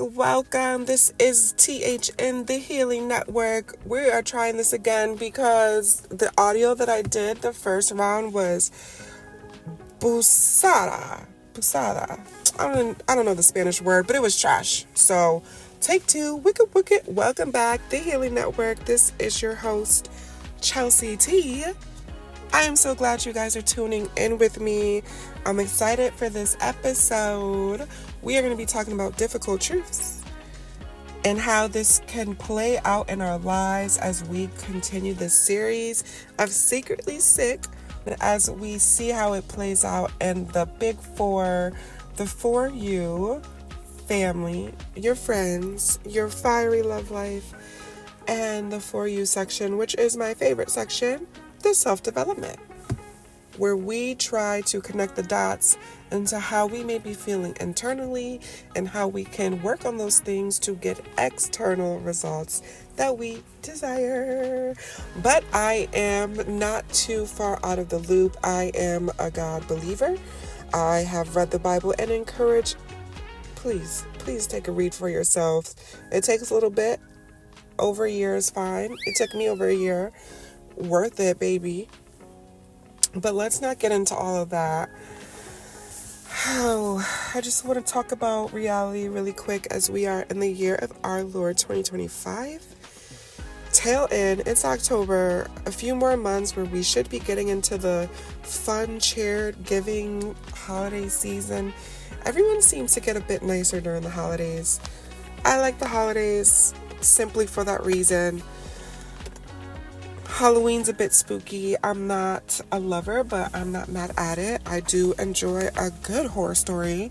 Welcome. This is THN, the Healing Network. We are trying this again because the audio that I did the first round was busada. I don't know the Spanish word, but it was trash. So, take two. Wicked. Welcome back, the Healing Network. This is your host, Chelsea T. I am so glad you guys are tuning in with me. I'm excited for this episode. We are going to be talking about difficult truths and how this can play out in our lives as we continue this series of Secretly Sick, and as we see how it plays out in the big four, the For You family, your friends, your fiery love life, and the For You section, which is my favorite section, the self-development, where we try to connect the dots into how we may be feeling internally and how we can work on those things to get external results that we desire. But I am not too far out of the loop. I am a God believer. I have read the Bible and encourage, please take a read for yourself. It takes a little bit. Over a year is fine. It took me over a year. Worth it, baby. But let's not get into all of that. I just want to talk about reality really quick as we are in the year of our Lord 2025. Tail end, it's October, a few more months where we should be getting into the fun, cheered, giving holiday season. Everyone seems to get a bit nicer during the holidays. I like the holidays simply for that reason. Halloween's a bit spooky. I'm not a lover, but I'm not mad at it. I do enjoy a good horror story.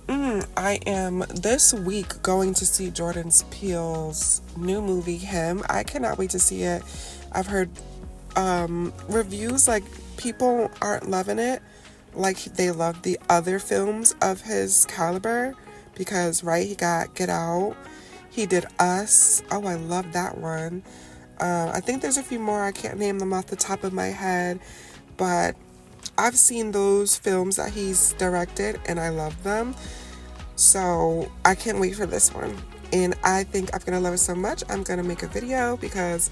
I am this week going to see Jordan Peele's new movie, Him. I cannot wait to see it. I've heard reviews like people aren't loving it like they love the other films of his caliber because, right, he got Get Out. He did Us. Oh, I love that one. I think there's a few more. I can't name them off the top of my head, but I've seen those films that he's directed and I love them. So I can't wait for this one. And I think I'm going to love it so much. I'm going to make a video because,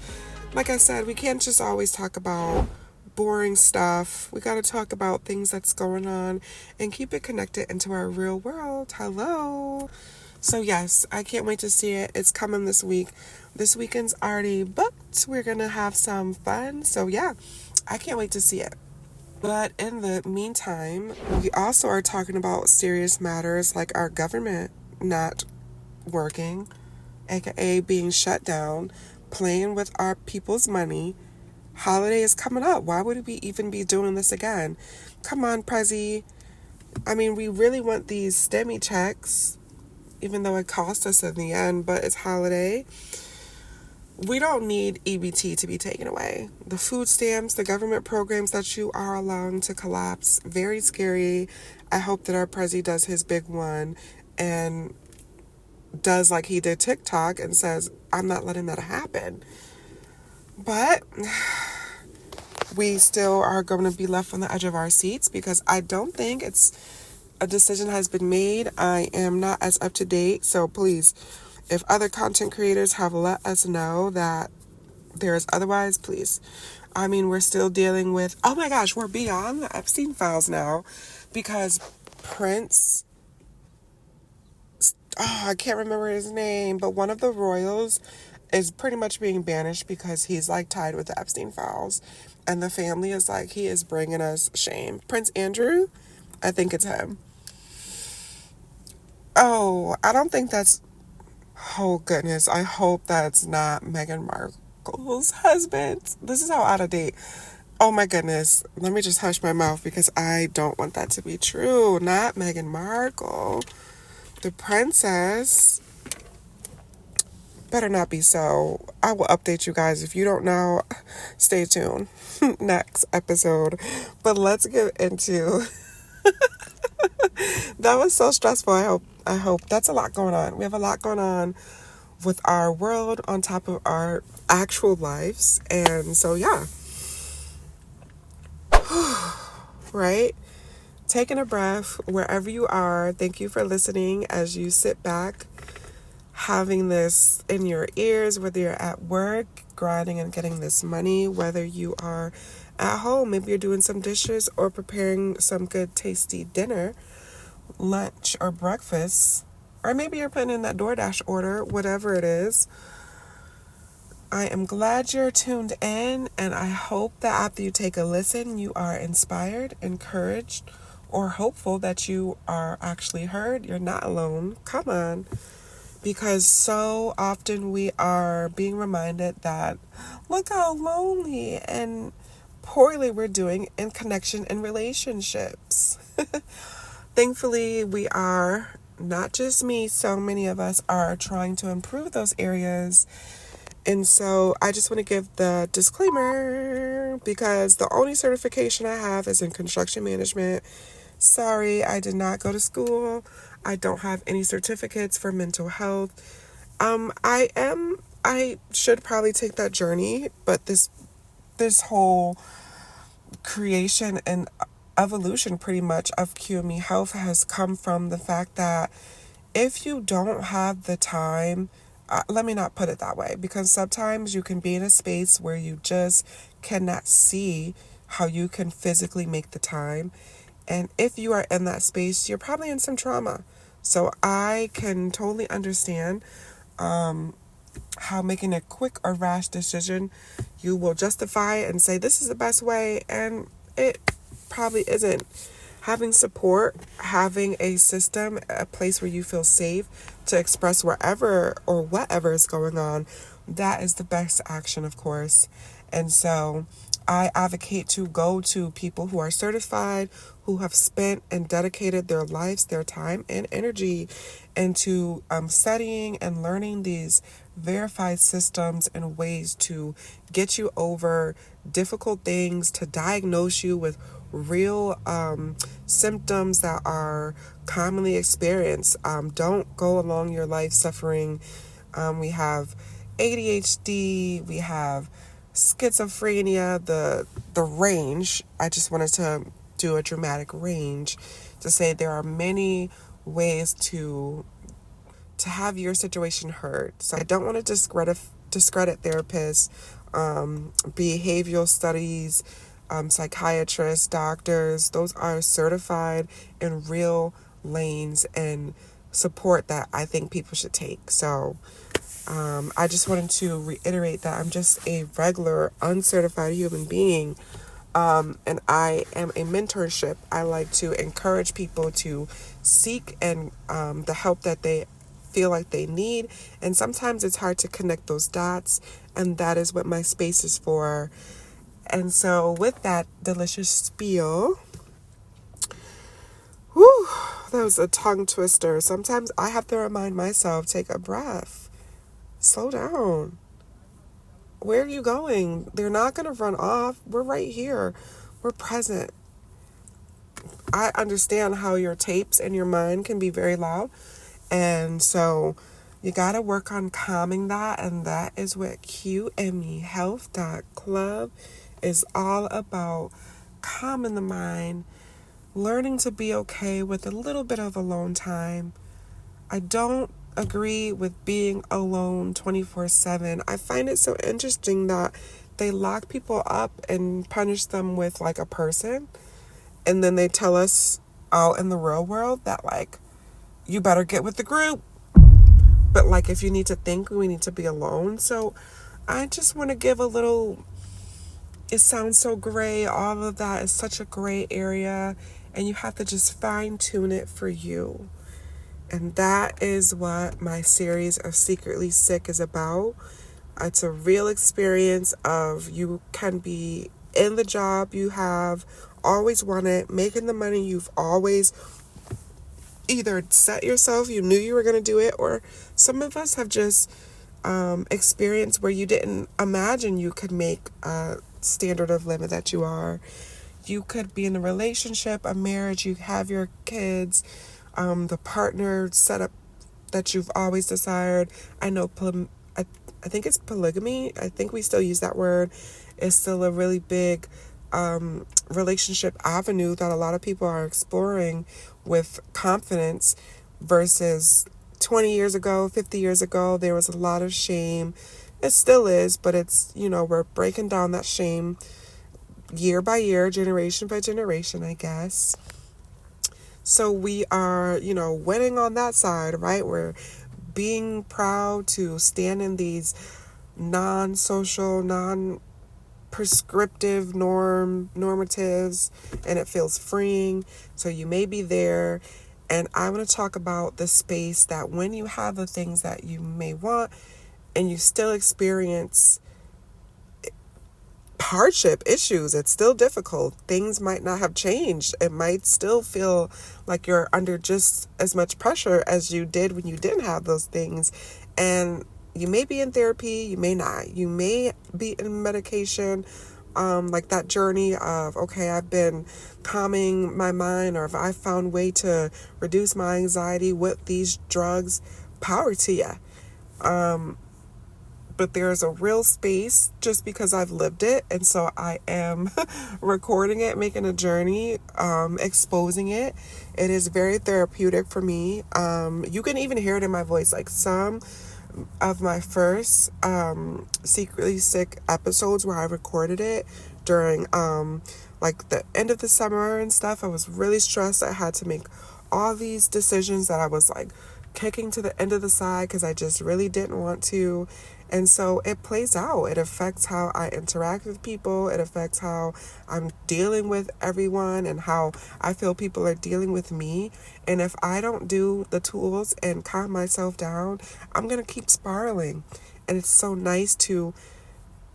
like I said, we can't just always talk about boring stuff. We got to talk about things that's going on and keep it connected into our real world. Hello. So yes, I can't wait to see it. It's coming this week. This weekend's already booked. We're going to have some fun. So yeah, I can't wait to see it. But in the meantime, we also are talking about serious matters like our government not working, aka being shut down, playing with our people's money. Holiday is coming up. Why would we even be doing this again? Come on, Prezi. I mean, we really want these STEMI checks, even though it cost us in the end, but it's holiday. We don't need EBT to be taken away. The food stamps, the government programs that you are allowing to collapse, very scary. I hope that our Prezi does his big one and does like he did TikTok and says, I'm not letting that happen. But we still are going to be left on the edge of our seats because I don't think a decision has been made. I am not as up to date, so please, if other content creators have let us know that there is otherwise, please. I mean, we're still dealing with, oh my gosh, we're beyond the Epstein files now because Prince, I can't remember his name, but one of the royals is pretty much being banished because he's like tied with the Epstein files. And the family is like, he is bringing us shame. Prince Andrew, I think it's him. Oh, I don't think that's, oh goodness, I hope that's not Meghan Markle's husband. This is how out of date. Oh my goodness, let me just hush my mouth because I don't want that to be true. Not Meghan Markle. The princess better not be so. I will update you guys. If you don't know, stay tuned. Next episode. But let's get into that was so stressful. I hope that's a lot going on. We have a lot going on with our world on top of our actual lives. And so, yeah. Right? taking a breath wherever you are. Thank you for listening as you sit back, having this in your ears, whether you're at work, grinding and getting this money, whether you are at home, maybe you're doing some dishes or preparing some good tasty dinner, lunch or breakfast, or maybe you're putting in that DoorDash order, whatever it is. I am glad you're tuned in, and I hope that after you take a listen, you are inspired, encouraged, or hopeful that you are actually heard. You're not alone. Come on. Because so often we are being reminded that look how lonely and poorly we're doing in connection and relationships. Thankfully, we are, not just me, so many of us are trying to improve those areas. And so I just want to give the disclaimer because the only certification I have is in construction management. Sorry, I did not go to school. I don't have any certificates for mental health. I should probably take that journey, but this whole creation and evolution pretty much of QME Health has come from the fact that if you don't have the time, let me not put it that way, because sometimes you can be in a space where you just cannot see how you can physically make the time. And if you are in that space, you're probably in some trauma. So I can totally understand how making a quick or rash decision, you will justify it and say, this is the best way, and it probably isn't. Having support, having a system, a place where you feel safe to express wherever or whatever is going on, that is the best action, of course. And so I advocate to go to people who are certified, who have spent and dedicated their lives, their time and energy into studying and learning these verified systems and ways to get you over difficult things, to diagnose you with real symptoms that are commonly experienced. Don't go along your life suffering. We have ADHD, we have schizophrenia, the range. I just wanted to do a dramatic range to say there are many ways to have your situation heard. So I don't want to discredit therapists, behavioral studies, psychiatrists, doctors. Those are certified in real lanes and support that I think people should take. So I just wanted to reiterate that I'm just a regular, uncertified human being. And I am a mentorship. I like to encourage people to seek and the help that they feel like they need. And sometimes it's hard to connect those dots. And that is what my space is for. And so with that delicious spiel, whew, that was a tongue twister. Sometimes I have to remind myself, take a breath, slow down. Where are you going? They're not going to run off. We're right here. We're present. I understand how your tapes and your mind can be very loud. And so you got to work on calming that. And that is what QMEHealth.club is all about. Calming the mind, learning to be okay with a little bit of alone time. I don't agree with being alone 24/7. I find it so interesting that they lock people up and punish them with like a person, and then they tell us out in the real world that like you better get with the group, but like if you need to think, we need to be alone. So I just want to give a little, it sounds so gray, all of that is such a gray area, and you have to just fine tune it for you. And that is what my series of Secretly Sick is about. It's a real experience of you can be in the job you have always wanted, making the money you've always either set yourself, you knew you were going to do it, or some of us have just experienced where you didn't imagine you could make a standard of living that you are. You could be in a relationship, a marriage, you have your kids, the partner setup that you've always desired. I know, I think it's polygamy. I think we still use that word. It's still a really big relationship avenue that a lot of people are exploring with confidence versus 20 years ago, 50 years ago, there was a lot of shame. It still is, but it's, we're breaking down that shame year by year, generation by generation, I guess. So we are, winning on that side, right? We're being proud to stand in these non-social, non-prescriptive normatives, and it feels freeing. So you may be there. And I want to talk about the space that when you have the things that you may want and you still experience hardship, issues, it's still difficult. Things might not have changed. It might still feel like you're under just as much pressure as you did when you didn't have those things. And you may be in therapy, you may not. You may be in medication, like that journey of, okay, I've been calming my mind, or if I found way to reduce my anxiety with these drugs, power to you. But there's a real space just because I've lived it. And so I am recording it, making a journey, exposing it. It is very therapeutic for me. You can even hear it in my voice. Like some of my first Secretly Sick episodes where I recorded it during like the end of the summer and stuff, I was really stressed. I had to make all these decisions that I was like kicking to the end of the side because I just really didn't want to. And so it plays out. It affects how I interact with people. It affects how I'm dealing with everyone and how I feel people are dealing with me. And if I don't do the tools and calm myself down, I'm going to keep spiraling. And it's so nice to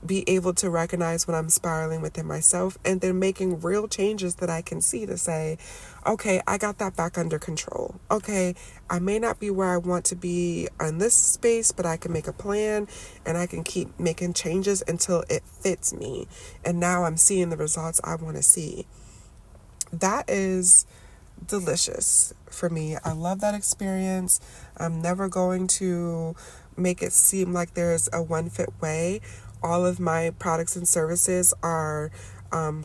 be able to recognize when I'm spiraling within myself and then making real changes that I can see to say, okay, I got that back under control. Okay, I may not be where I want to be in this space, but I can make a plan and I can keep making changes until it fits me. And now I'm seeing the results I want to see. That is delicious for me. I love that experience. I'm never going to make it seem like there's a one fit way. All of my products and services are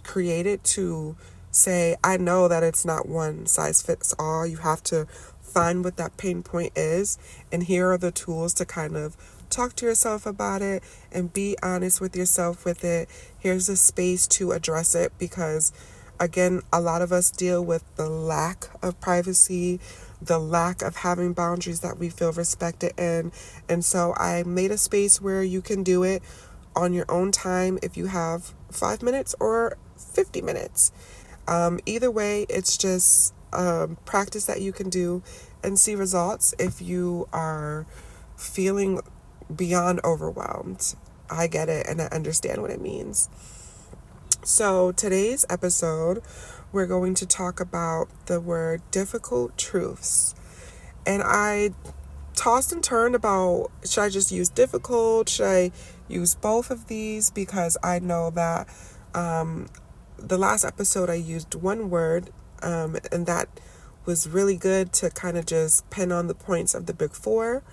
created to say, I know that it's not one size fits all. You have to find what that pain point is. And here are the tools to kind of talk to yourself about it and be honest with yourself with it. Here's a space to address it because, again, a lot of us deal with the lack of privacy, the lack of having boundaries that we feel respected in. And so I made a space where you can do it on your own time if you have 5 minutes or 50 minutes. Either way, it's just practice that you can do and see results if you are feeling beyond overwhelmed. I get it and I understand what it means. So today's episode, we're going to talk about the word difficult truths. And I tossed and turned about, should I just use difficult? Should I use both of these? Because I know that the last episode I used one word, and that was really good to kind of just pin on the points of the big four.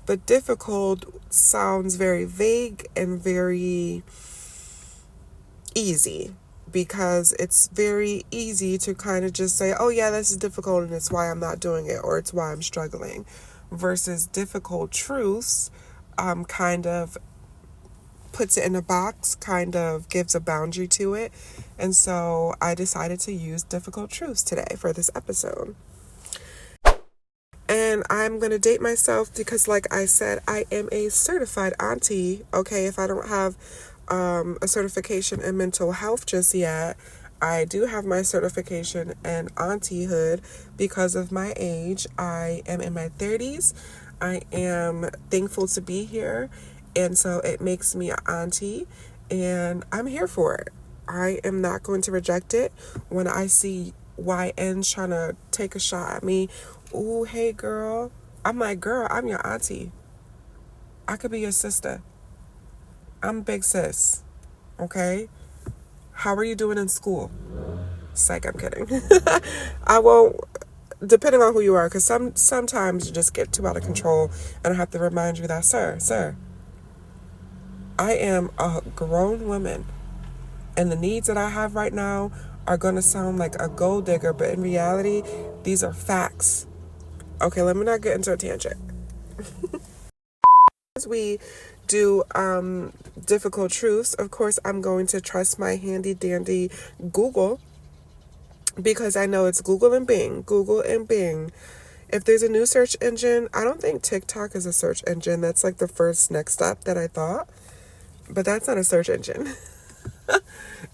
But difficult sounds very vague and very easy, because it's very easy to kind of just say, oh yeah, this is difficult and it's why I'm not doing it, or it's why I'm struggling, versus difficult truths kind of puts it in a box, kind of gives a boundary to it. And so I decided to use difficult truths today for this episode. And I'm going to date myself because, like I said, I am a certified auntie. Okay, if I don't have a certification in mental health just yet, I do have my certification in auntie-hood because of my age. I am in my 30s. I am thankful to be here. And so it makes me an auntie. And I'm here for it. I am not going to reject it. When I see YNs trying to take a shot at me, ooh, hey girl, I'm like, girl, I'm your auntie. I could be your sister. I'm big sis. Okay? How are you doing in school? Psych, I'm kidding. I won't, depending on who you are, because sometimes you just get too out of control, and I have to remind you that, sir, I am a grown woman. And the needs that I have right now are going to sound like a gold digger, but in reality, these are facts. Okay, let me not get into a tangent. As we do difficult truths, of course, I'm going to trust my handy dandy Google, because I know it's Google and Bing. Google and Bing. If there's a new search engine, I don't think TikTok is a search engine. That's like the first next step that I thought. But that's not a search engine.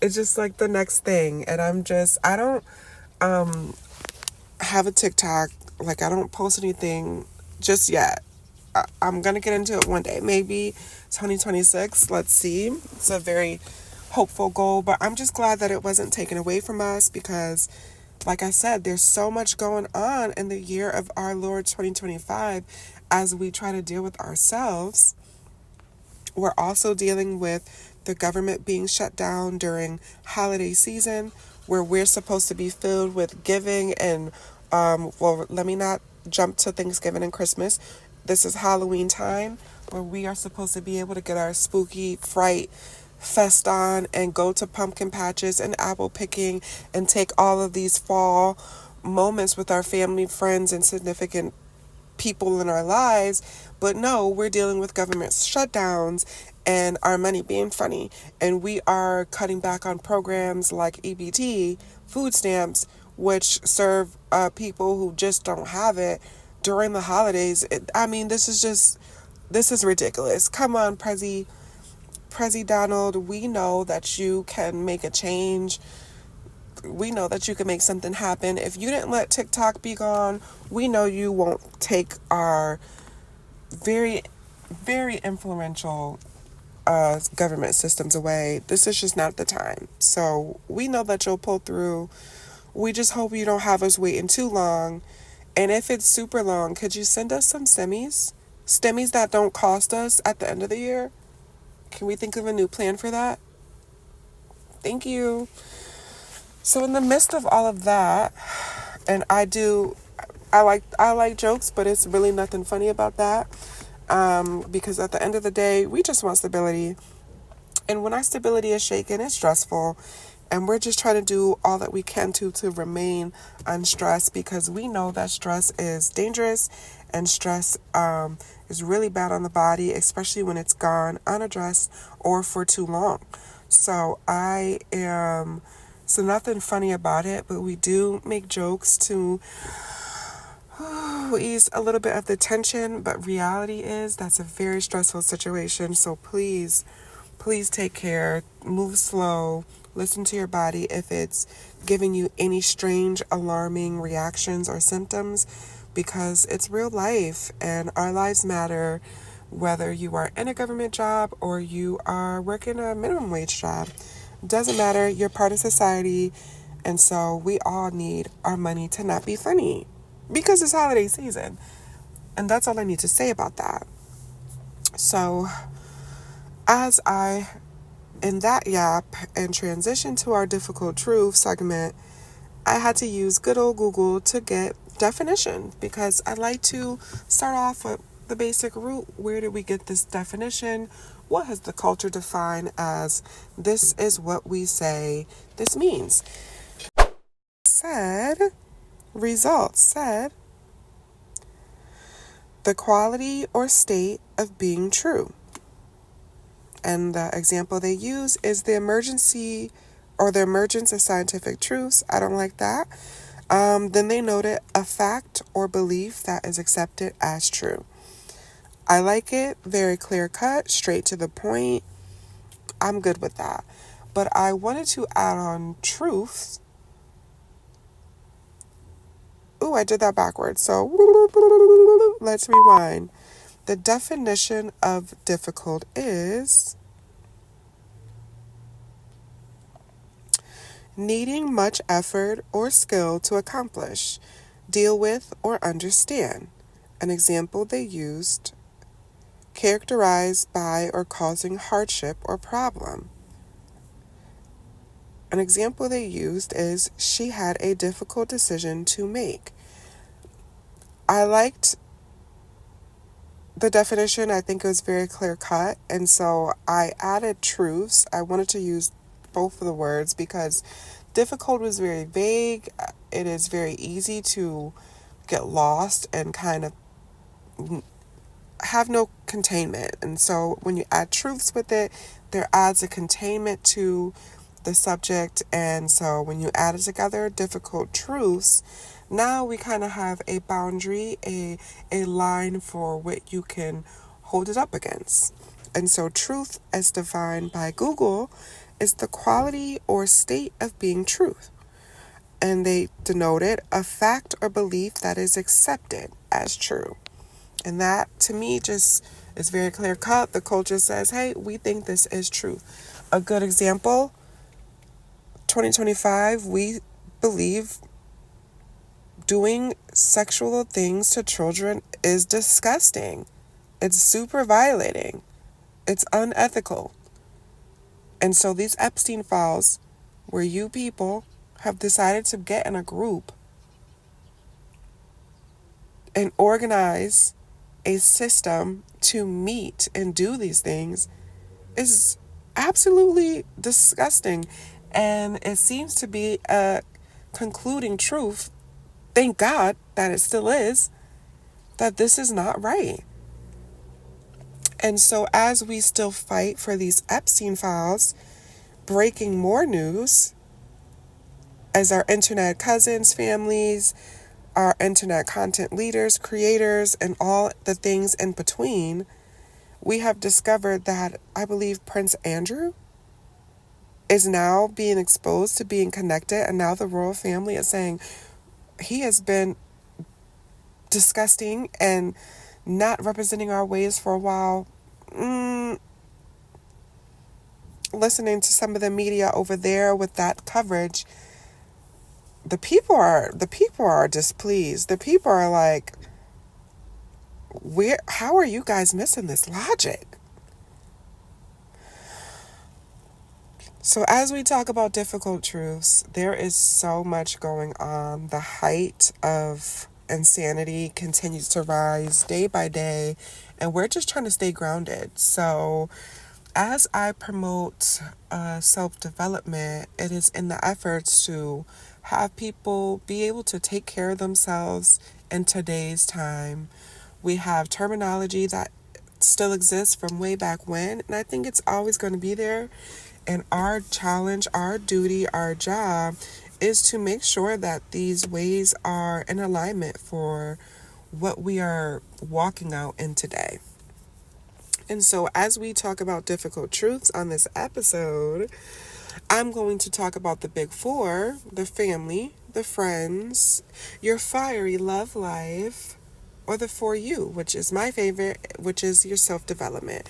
It's just like the next thing. And I don't have a TikTok. Like, I don't post anything just yet. I'm going to get into it one day. Maybe 2026. Let's see. It's a very hopeful goal. But I'm just glad that it wasn't taken away from us, because, like I said, there's so much going on in the year of our Lord 2025 as we try to deal with ourselves. We're also dealing with the government being shut down during holiday season, where we're supposed to be filled with giving and, well, let me not jump to Thanksgiving and Christmas. This is Halloween time, where we are supposed to be able to get our spooky fright fest on and go to pumpkin patches and apple picking and take all of these fall moments with our family, friends, and significant people in our lives. But no, we're dealing with government shutdowns and our money being funny, and we are cutting back on programs like EBT, food stamps, which serve people who just don't have it during the holidays. This is ridiculous. Come on, Prezi Donald, we know that you can make a change. We know that you can make something happen. If you didn't let TikTok be gone, we know you won't take our very, very influential government systems away. This is just not the time. So we know that you'll pull through. We just hope you don't have us waiting too long. And if it's super long, could you send us some stemmies? Stemmies that don't cost us at the end of the year? Can we think of a new plan for that? Thank you. So in the midst of all of that, and I like jokes, but it's really nothing funny about that. Because at the end of the day, we just want stability. And when our stability is shaken, it's stressful. And we're just trying to do all that we can to remain unstressed, because we know that stress is dangerous, and stress is really bad on the body, especially when it's gone unaddressed or for too long. So nothing funny about it, but we do make jokes to ease a little bit of the tension. But reality is that's a very stressful situation. So please take care, move slow, listen to your body if it's giving you any strange, alarming reactions or symptoms, because it's real life and our lives matter, whether you are in a government job or you are working a minimum wage job. Doesn't matter, you're part of society, and so we all need our money to not be funny, because it's holiday season. And that's all I need to say about that. So, as I in that yap and transition to our difficult truth segment, I had to use good old Google to get definition, because I like to start off with the basic root. Where did we get this definition? What has the culture defined as this is what we say this means? Results said the quality or state of being true. And the example they use is the emergence of scientific truths. I don't like that. Then they noted a fact or belief that is accepted as true. I like it. Very clear cut, straight to the point. I'm good with that. But I wanted to add on truths. Ooh, I did that backwards. So let's rewind. The definition of difficult is needing much effort or skill to accomplish, deal with, or understand. An example they used, characterized by or causing hardship or problem. An example they used is, she had a difficult decision to make. I liked the definition. I think it was very clear cut, and so I added truths. I wanted to use both of the words because difficult was very vague. It is very easy to get lost and kind of have no containment. And so when you add truths with it, there adds a containment to the subject. And so when you add it together, difficult truths, now we kind of have a boundary, a line for what you can hold it up against. And so truth, as defined by Google, is the quality or state of being truth. And they denoted a fact or belief that is accepted as true. And that, to me, just is very clear cut. The culture says, hey, we think this is true. A good example, 2025, we believe doing sexual things to children is disgusting. It's super violating. It's unethical. And so these Epstein files, where you people have decided to get in a group and organize a system to meet and do these things, is absolutely disgusting. And it seems to be a concluding truth, thank God that it still is, that this is not right. And so as we still fight for these Epstein files, breaking more news, as our internet cousins, families, our internet content leaders, creators, and all the things in between, we have discovered that I believe Prince Andrew is now being exposed to being connected, and now the royal family is saying he has been disgusting and not representing our ways for a while. Listening to some of the media over there with that coverage, the people are displeased. The people are like, how are you guys missing this logic? So as we talk about difficult truths, there is so much going on. The height of insanity continues to rise day by day, and we're just trying to stay grounded. So as I promote self-development, it is in the efforts to have people be able to take care of themselves in today's time. We have terminology that still exists from way back when, and I think it's always going to be there. And our challenge, our duty, our job is to make sure that these ways are in alignment for what we are walking out in today. And so as we talk about difficult truths on this episode, I'm going to talk about the big four: the family, the friends, your fiery love life, or the for you, which is my favorite, which is your self-development.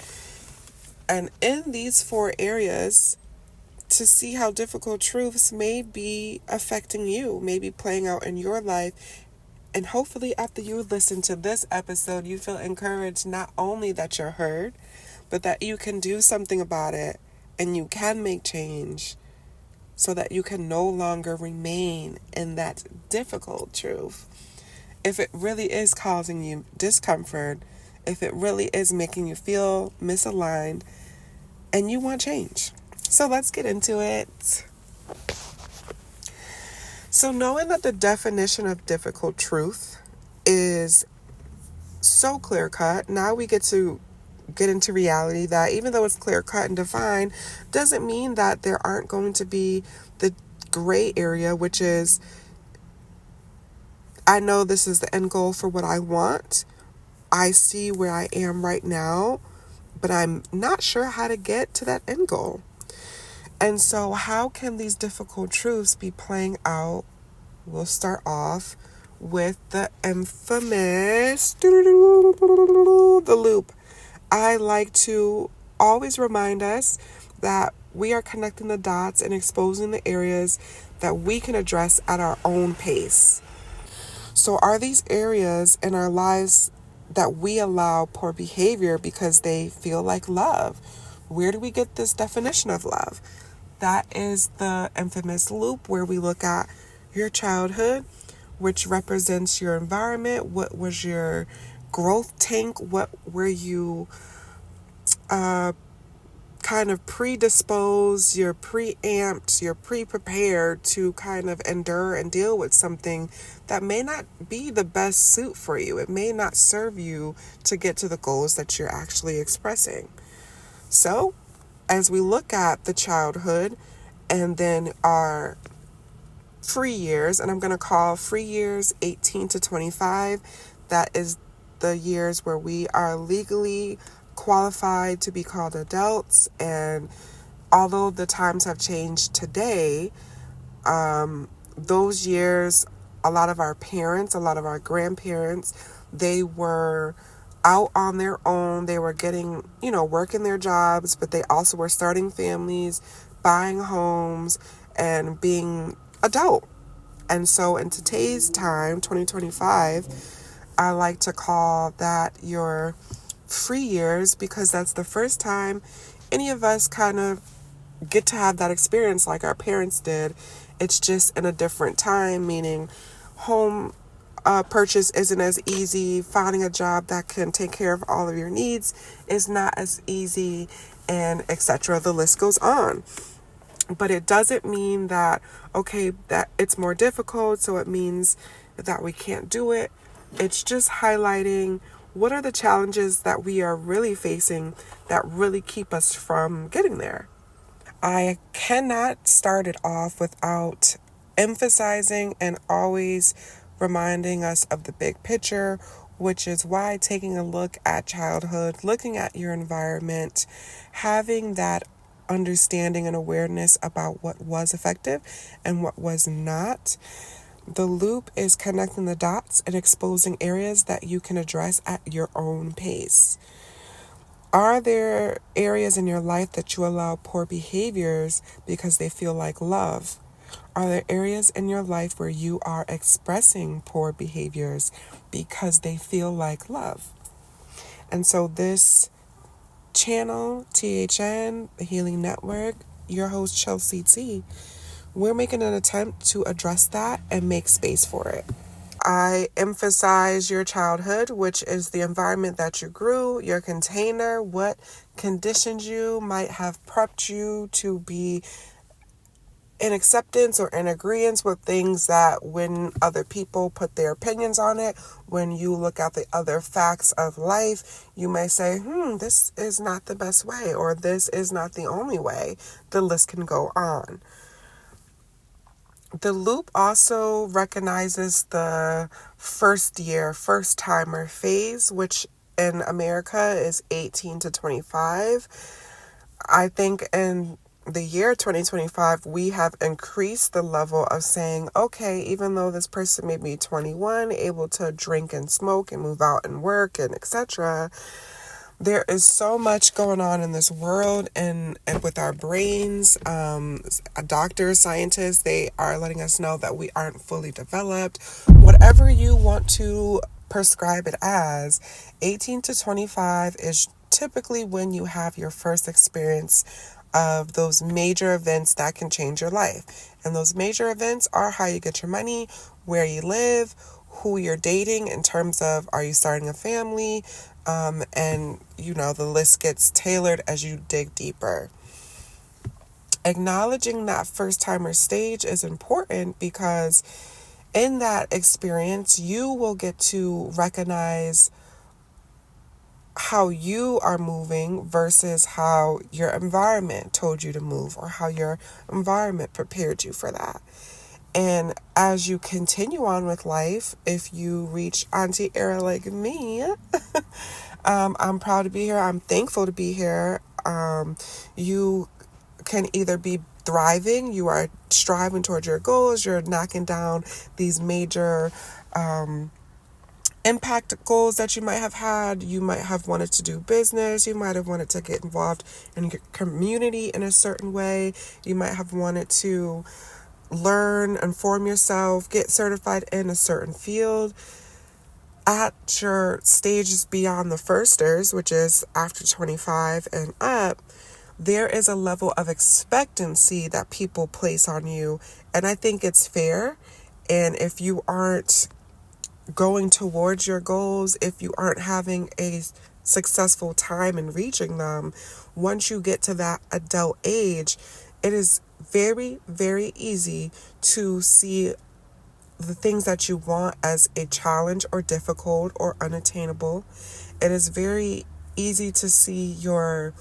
And in these four areas, to see how difficult truths may be affecting you, may be playing out in your life. And hopefully after you listen to this episode, you feel encouraged not only that you're heard, but that you can do something about it and you can make change so that you can no longer remain in that difficult truth. If it really is causing you discomfort, if it really is making you feel misaligned and you want change. So let's get into it. So knowing that the definition of difficult truth is so clear cut, now we get into reality that even though it's clear cut and defined, doesn't mean that there aren't going to be the gray area, which is, I know this is the end goal for what I want. I see where I am right now, but I'm not sure how to get to that end goal. And so how can these difficult truths be playing out? We'll start off with the infamous, the loop. I like to always remind us that we are connecting the dots and exposing the areas that we can address at our own pace. So are these areas in our lives that we allow poor behavior because they feel like love? Where do we get this definition of love? That is the infamous loop where we look at your childhood, which represents your environment. What was your growth tank? What were you kind kind of predisposed, you're preamped, you're pre-prepared to kind of endure and deal with something that may not be the best suit for you. It may not serve you to get to the goals that you're actually expressing. So, as we look at the childhood and then our free years, and I'm going to call free years 18 to 25, that is the years where we are legally qualified to be called adults. And although the times have changed today, those years, a lot of our parents, a lot of our grandparents, they were out on their own. They were getting, working their jobs, but they also were starting families, buying homes, and being adult. And so in today's time, 2025, I like to call that your free years, because that's the first time any of us kind of get to have that experience like our parents did. It's just in a different time, meaning home purchase isn't as easy. Finding a job that can take care of all of your needs is not as easy, and etc. The list goes on. But it doesn't mean that, okay, that it's more difficult, so it means that we can't do it. It's just highlighting what are the challenges that we are really facing that really keep us from getting there. I cannot start it off without emphasizing and always reminding us of the big picture, which is why taking a look at childhood, looking at your environment, having that understanding and awareness about what was effective and what was not. The loop is connecting the dots and exposing areas that you can address at your own pace. Are there areas in your life that you allow poor behaviors because they feel like love? Are there areas in your life where you are expressing poor behaviors because they feel like love? And so this channel, THN, the Healing Network, your host Chelsea T, we're making an attempt to address that and make space for it. I emphasize your childhood, which is the environment that you grew, your container, what conditions you might have prepped you to be in acceptance or in agreement with things that when other people put their opinions on it, when you look at the other facts of life, you may say, this is not the best way, or this is not the only way. The list can go on. The loop also recognizes the first timer phase, which in America is 18 to 25. I think in the year 2025, we have increased the level of saying, okay, even though this person may be 21, able to drink and smoke and move out and work and etc., there is so much going on in this world and with our brains. Doctors, scientists, they are letting us know that we aren't fully developed. Whatever you want to prescribe it as, 18 to 25 is typically when you have your first experience of those major events that can change your life. And those major events are how you get your money, where you live, who you're dating in terms of are you starting a family, and the list gets tailored as you dig deeper. Acknowledging that first timer stage is important because in that experience you will get to recognize how you are moving versus how your environment told you to move, or how your environment prepared you for that. And as you continue on with life, if you reach Auntie era like me, I'm proud to be here. I'm thankful to be here. You can either be thriving, you are striving towards your goals, you're knocking down these major impact goals that you might have had. You might have wanted to do business. You might have wanted to get involved in your community in a certain way. You might have wanted to learn, inform yourself, get certified in a certain field. At your stages beyond the firsters, which is after 25 and up, there is a level of expectancy that people place on you. And I think it's fair. And if you aren't going towards your goals, if you aren't having a successful time in reaching them, once you get to that adult age, it is very, very easy to see the things that you want as a challenge or difficult or unattainable. It is very easy to see your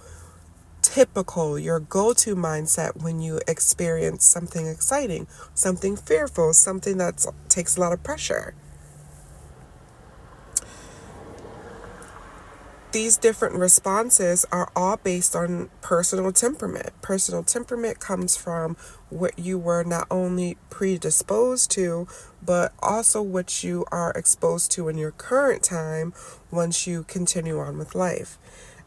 go-to mindset when you experience something exciting, something fearful, something that takes a lot of pressure. These different responses are all based on personal temperament. Personal temperament comes from what you were not only predisposed to, but also what you are exposed to in your current time once you continue on with life.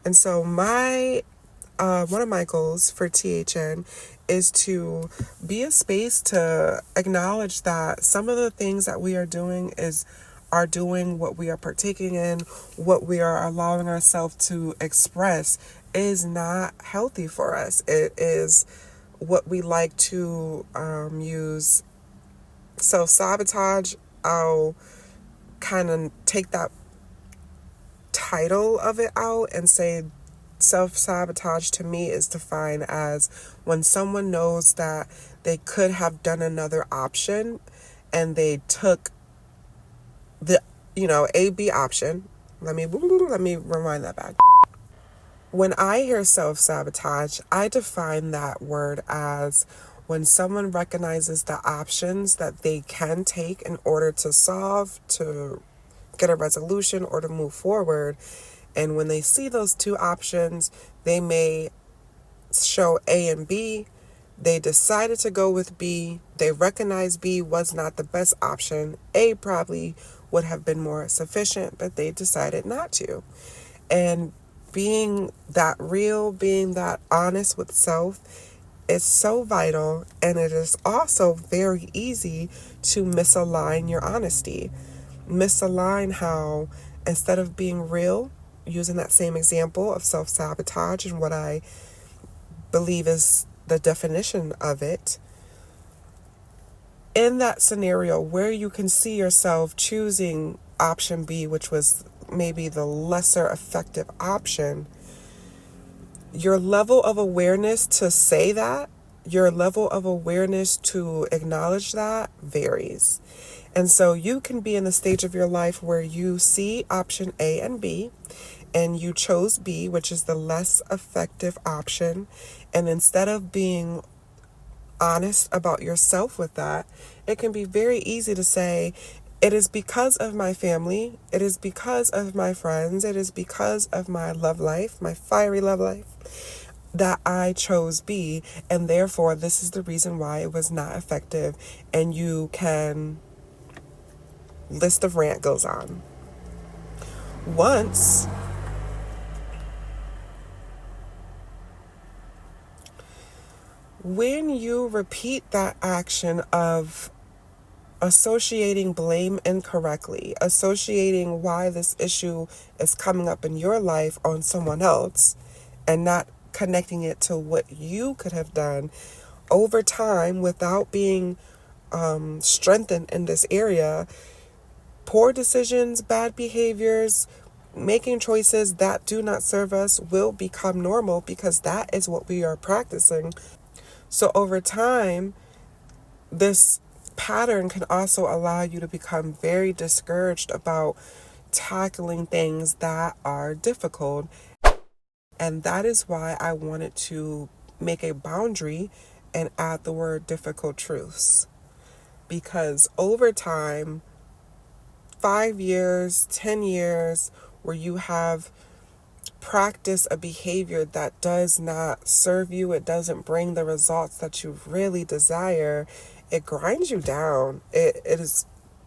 And so one of my goals for THN is to be a space to acknowledge that some of the things that we are doing what we are partaking in, what we are allowing ourselves to express is not healthy for us. It is what we like to use self-sabotage. I'll kind of take that title of it out and say self-sabotage to me is defined as when someone knows that they could have done another option and they took the A, B option. Let me rewind that back. When I hear self-sabotage, I define that word as when someone recognizes the options that they can take in order to solve, to get a resolution, or to move forward. And when they see those two options, they may show A and B. They decided to go with B. They recognize B was not the best option. A probably would have been more sufficient, but they decided not to. And being that real, being that honest with self is so vital, and it is also very easy to misalign your honesty. Misalign how instead of being real, using that same example of self-sabotage and what I believe is the definition of it, in that scenario where you can see yourself choosing option B, which was maybe the lesser effective option, your level of awareness to say that, your level of awareness to acknowledge that varies. And so you can be in the stage of your life where you see option A and B, and you chose B, which is the less effective option. And instead of being honest about yourself with that, it can be very easy to say, it is because of my family, it is because of my friends, it is because of my love life, my fiery love life, that I chose B, and therefore this is the reason why it was not effective. And you can, list of rant goes on. When you repeat that action of associating blame incorrectly, associating why this issue is coming up in your life on someone else, and not connecting it to what you could have done over time without being strengthened in this area, poor decisions, bad behaviors, making choices that do not serve us will become normal because that is what we are practicing. So over time, this pattern can also allow you to become very discouraged about tackling things that are difficult. And that is why I wanted to make a boundary and add the word difficult truths. Because over time, 5 years, 10 years, where you have practiced a behavior that does not serve you, it doesn't bring the results that you really desire, it grinds you down. It is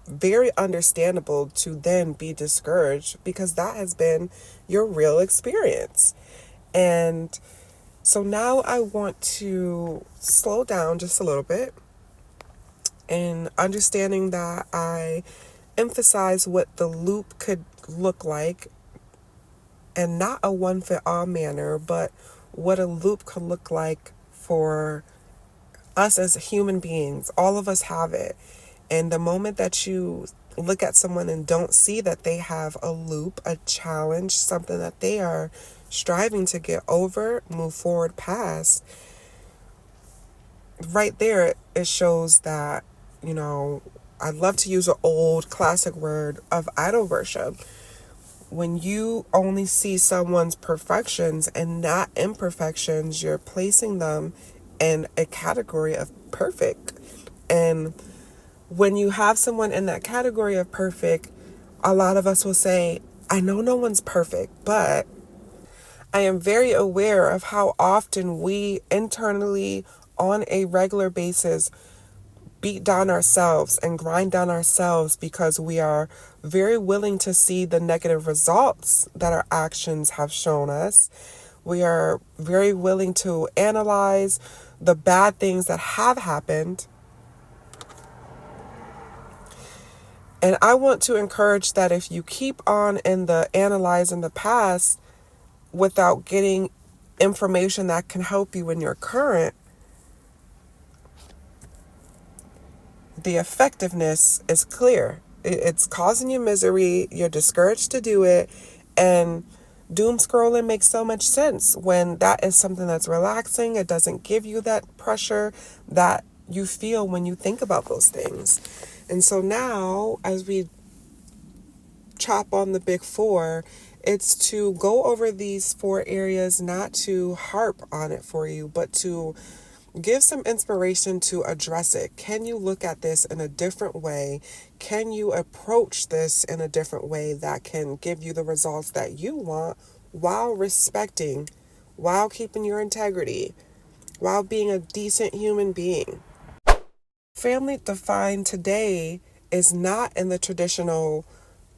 very understandable to then be discouraged because that has been your real experience. And so now I want to slow down just a little bit and understanding that I emphasize what the loop could look like, and not a one-fit-all manner, but what a loop could look like for us as human beings. All of us have it. And the moment that you look at someone and don't see that they have a loop, a challenge, something that they are striving to get over, move forward past, right there, it shows that, I'd love to use an old classic word of idol worship. When you only see someone's perfections and not imperfections, you're placing them in a category of perfect. And when you have someone in that category of perfect, a lot of us will say, I know no one's perfect, but I am very aware of how often we internally, on a regular basis, beat down ourselves and grind down ourselves because we are very willing to see the negative results that our actions have shown us. We are very willing to analyze the bad things that have happened. And I want to encourage that if you keep on in the analyzing the past without getting information that can help you in your current, the effectiveness is clear. It's causing you misery. You're discouraged to do it. And doom scrolling makes so much sense when that is something that's relaxing. It doesn't give you that pressure that you feel when you think about those things. And so now, as we chop on the big four, it's to go over these four areas, not to harp on it for you, but to give some inspiration to address it. Can you look at this in a different way? Can you approach this in a different way that can give you the results that you want while respecting, while keeping your integrity, while being a decent human being? Family defined today is not in the traditional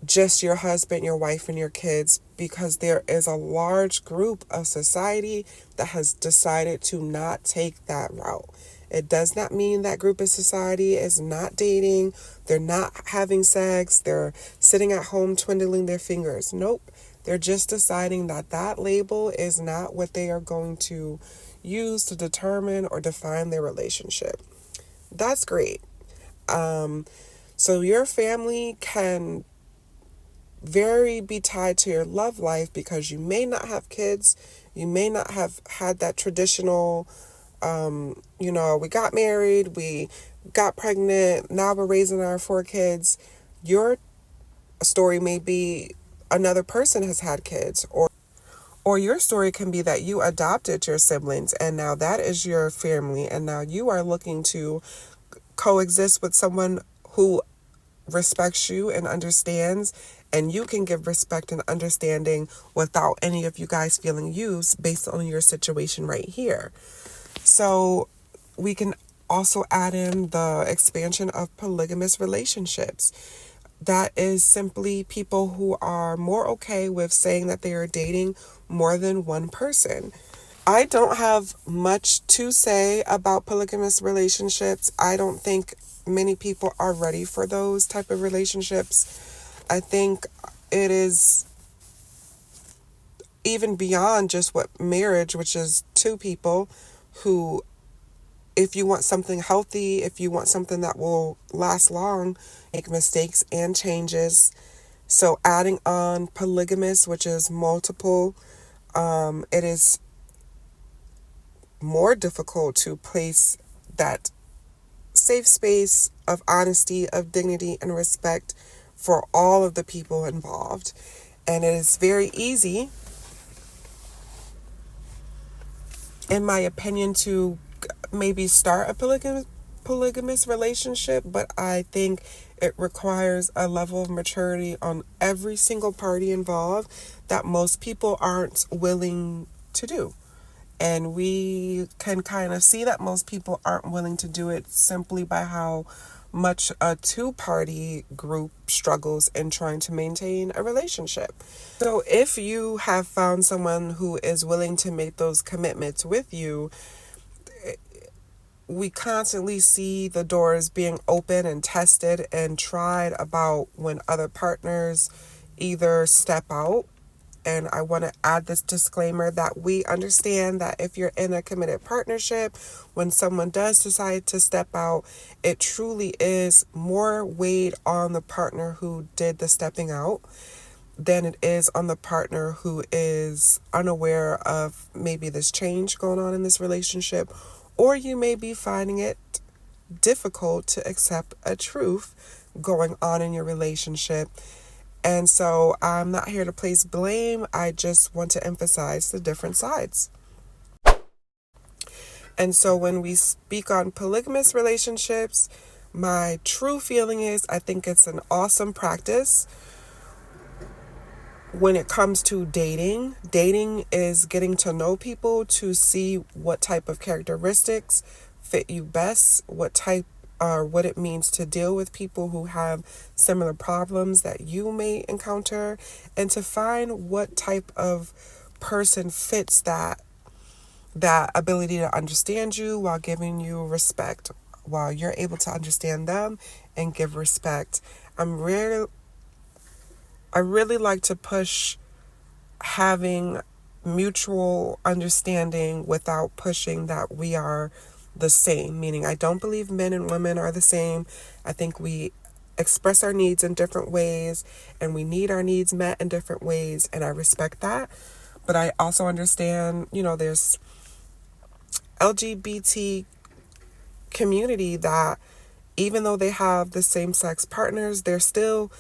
just your husband, your wife, and your kids, because there is a large group of society that has decided to not take that route. It does not mean that group of society is not dating, they're not having sex, they're sitting at home twiddling their fingers. Nope. They're just deciding that that label is not what they are going to use to determine or define their relationship. That's great. So your family can very be tied to your love life because you may not have kids. You may not have had that traditional, we got married, we got pregnant, now we're raising our four kids. Your story may be another person has had kids, or your story can be that you adopted your siblings and now that is your family, and now you are looking to coexist with someone who respects you and understands, and you can give respect and understanding without any of you guys feeling used based on your situation right here. So we can also add in the expansion of polygamous relationships. That is simply people who are more okay with saying that they are dating more than one person. I don't have much to say about polygamous relationships. I don't think many people are ready for those type of relationships. I think it is even beyond just what marriage, which is two people who, if you want something healthy, if you want something that will last long, make mistakes and changes. So adding on polygamous, which is multiple, it is more difficult to place that safe space of honesty, of dignity, and respect for all of the people involved. And it is very easy, in my opinion, to maybe start a polygamous relationship, but I think it requires a level of maturity on every single party involved that most people aren't willing to do. And we can kind of see that most people aren't willing to do it simply by how much a two-party group struggles in trying to maintain a relationship. So if you have found someone who is willing to make those commitments with you, we constantly see the doors being open and tested and tried about when other partners either step out And I want to add this disclaimer that we understand that if you're in a committed partnership, when someone does decide to step out, it truly is more weight on the partner who did the stepping out than it is on the partner who is unaware of maybe this change going on in this relationship, or you may be finding it difficult to accept a truth going on in your relationship. And so I'm not here to place blame. I just want to emphasize the different sides. And so when we speak on polygamous relationships, my true feeling is I think it's an awesome practice. When it comes to dating is getting to know people to see what type of characteristics fit you best, what it means to deal with people who have similar problems that you may encounter, and to find what type of person fits that ability to understand you while giving you respect, while you're able to understand them and give respect. I really like to push having mutual understanding without pushing that we are the same, meaning I don't believe men and women are the same. I think we express our needs in different ways and we need our needs met in different ways, and I respect that. But I also understand, there's LGBT community that even though they have the same sex partners, they're still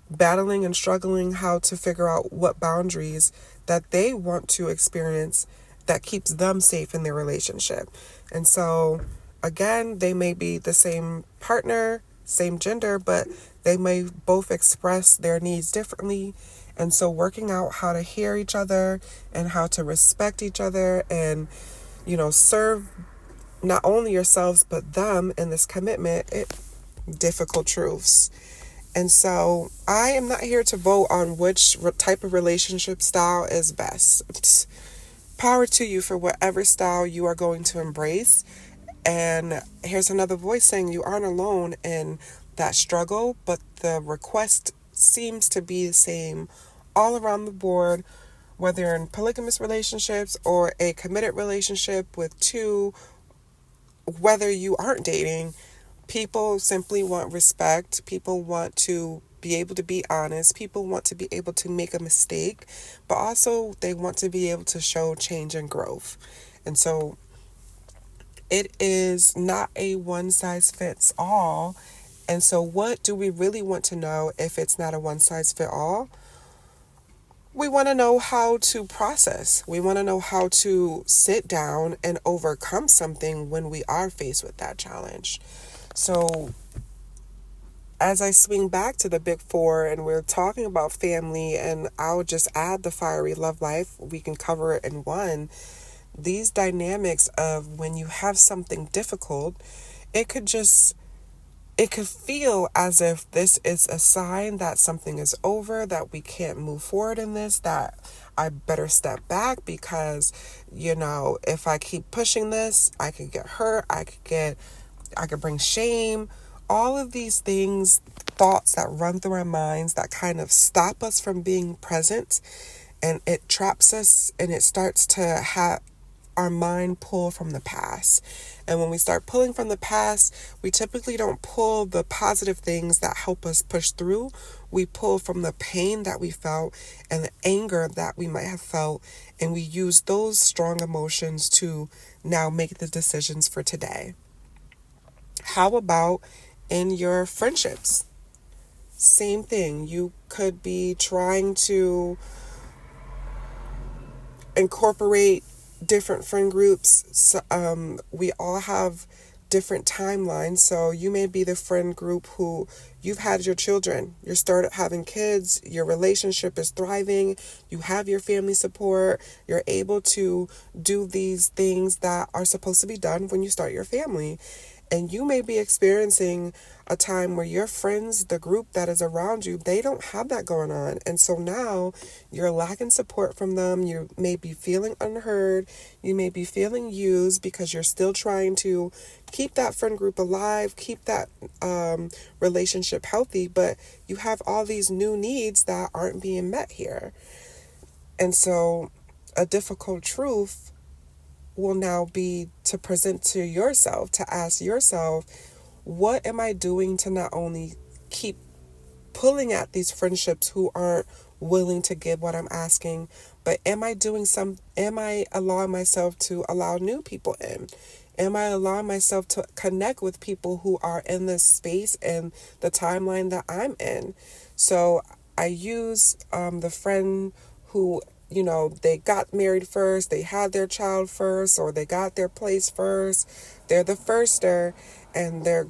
battling and struggling how to figure out what boundaries that they want to experience that keeps them safe in their relationship. And so, again, they may be the same partner, same gender, but they may both express their needs differently. And so working out how to hear each other and how to respect each other and, serve not only yourselves but them in this commitment, difficult truths. And so I am not here to vote on which type of relationship style is best. It's power to you for whatever style you are going to embrace. And here's another voice saying you aren't alone in that struggle, but the request seems to be the same all around the board, whether you're in polygamous relationships or a committed relationship with two, whether you aren't dating. People simply want respect. People want to be able to be honest. People want to be able to make a mistake, but also they want to be able to show change and growth. And so it is not a one size fits all. And so what do we really want to know if it's not a one size fit all? We want to know how to process. We want to know how to sit down and overcome something when we are faced with that challenge. So as I swing back to the big four and we're talking about family, and I'll just add the fiery love life, we can cover it in one. These dynamics of when you have something difficult, it could feel as if this is a sign that something is over, that we can't move forward in this, that I better step back because, if I keep pushing this, I could get hurt, I could bring shame. All of these things, thoughts that run through our minds that kind of stop us from being present, and it traps us and it starts to have our mind pull from the past. And when we start pulling from the past, we typically don't pull the positive things that help us push through. We pull from the pain that we felt and the anger that we might have felt, and we use those strong emotions to now make the decisions for today. How about in your friendships? Same thing. You could be trying to incorporate different friend groups. So, we all have different timelines. So you may be the friend group who you've had your children, you started having kids, your relationship is thriving, you have your family support, you're able to do these things that are supposed to be done when you start your family. And you may be experiencing a time where your friends, the group that is around you, they don't have that going on. And so now you're lacking support from them. You may be feeling unheard. You may be feeling used because you're still trying to keep that friend group alive, keep that relationship healthy. But you have all these new needs that aren't being met here. And so a difficult truth will now be to present to yourself, to ask yourself, what am I doing to not only keep pulling at these friendships who aren't willing to give what I'm asking, but am I allowing myself to allow new people in? Am I allowing myself to connect with people who are in this space and the timeline that I'm in? So I use the friend who, they got married first, they had their child first, or they got their place first. They're the firster, and their,